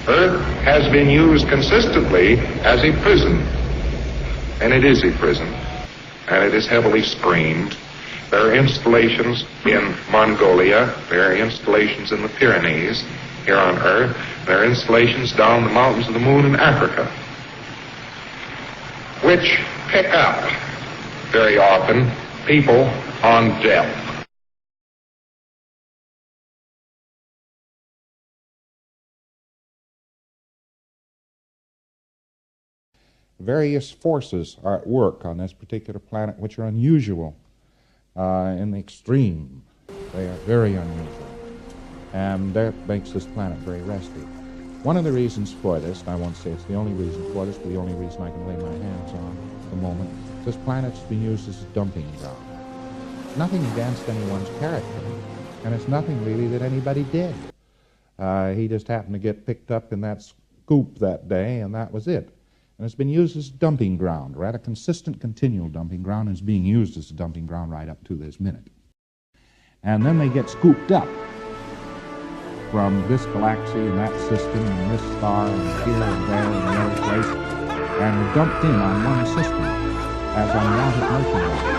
Earth has been used consistently as a prison, and it is a prison, and it is heavily screened. There are installations in Mongolia, there are installations in the Pyrenees here on Earth, there are installations down the mountains of the moon in Africa, which pick up very often people on death. Various forces are at work on this particular planet which are unusual in the extreme. They are very unusual. And that makes this planet very resty. One of the reasons for this, and I won't say it's the only reason for this, but the only reason I can lay my hands on at the moment, this planet's been used as a dumping ground. Nothing against anyone's character, and it's nothing really that anybody did. He just happened to get picked up in that scoop that day, and that was it. And it's been used as a dumping ground, right? A consistent, continual dumping ground, and is being used as a dumping ground right up to this minute. And then they get scooped up from this galaxy and that system and this star and here and there and the other place, and are dumped in on one system as unwanted merchandise.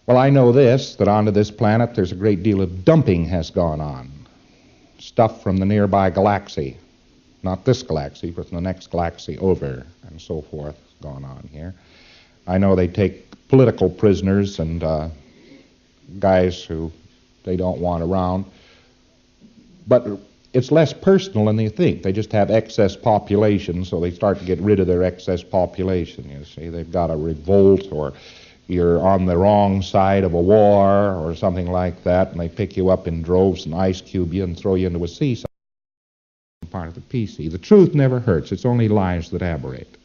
Well, I know this, that onto this planet there's a great deal of dumping has gone on. Stuff from the nearby galaxy, not this galaxy, but the next galaxy over, and so forth, has gone on here. I know they take political prisoners and guys who they don't want around, but it's less personal than you think. They just have excess population, so they start to get rid of their excess population, you see. They've got a revolt, or you're on the wrong side of a war or something like that, and they pick you up in droves and ice cube you and throw you into a sea, part of the PC. The truth never hurts. It's only lies that aberrate.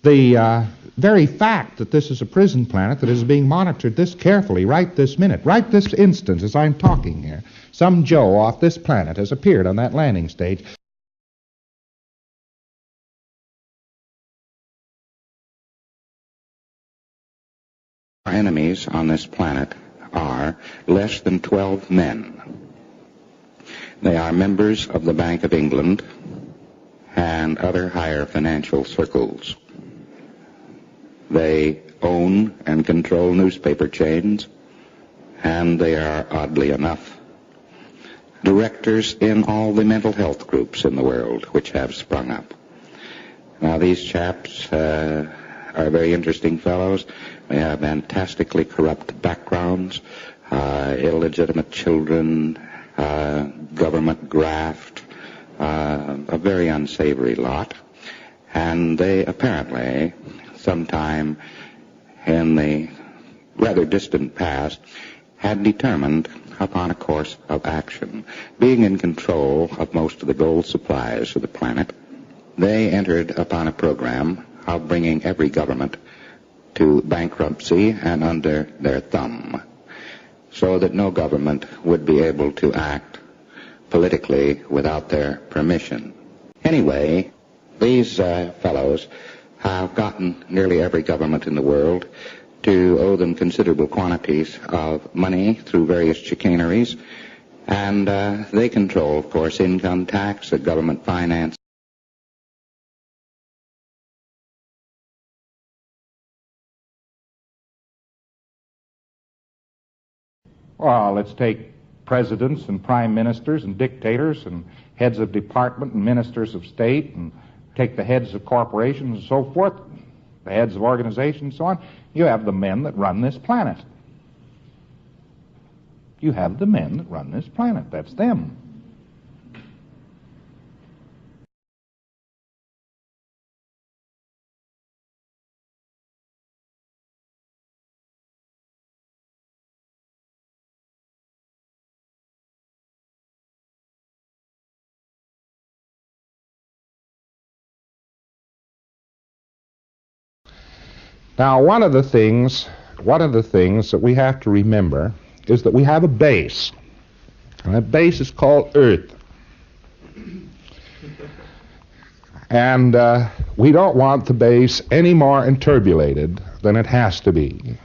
The very fact that this is a prison planet that is being monitored this carefully right this minute, right this instant as I'm talking here, some Joe off this planet has appeared on that landing stage. Our enemies on this planet are less than 12 men. They are members of the Bank of England and other higher financial circles. They own and control newspaper chains, and they are, oddly enough, directors in all the mental health groups in the world which have sprung up. Now, these chaps are very interesting fellows. They have fantastically corrupt backgrounds, illegitimate children, government graft, a very unsavory lot. And they apparently, sometime in the rather distant past, had determined upon a course of action. Being in control of most of the gold supplies of the planet, they entered upon a program of bringing every government to bankruptcy and under their thumb, so that no government would be able to act politically without their permission. Anyway, these fellows have gotten nearly every government in the world to owe them considerable quantities of money through various chicaneries, and they control, of course, income tax, government finance. Well, let's take presidents and prime ministers and dictators and heads of department and ministers of state, and take the heads of corporations and so forth, the heads of organizations and so on. You have the men that run this planet. You have the men that run this planet. That's them. Now, one of the things that we have to remember is that we have a base, and that base is called Earth. And we don't want the base any more enturbulated than it has to be.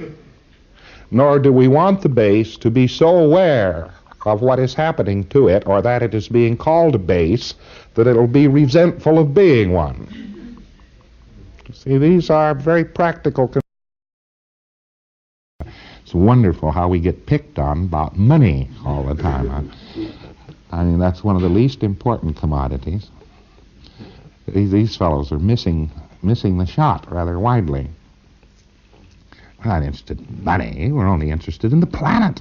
Nor do we want the base to be so aware of what is happening to it, or that it is being called a base, that it'll be resentful of being one. See, these are very practical. It's wonderful how we get picked on about money all the time. I mean, that's one of the least important commodities. These fellows are missing the shot rather widely. We're not interested in money. We're only interested in the planet.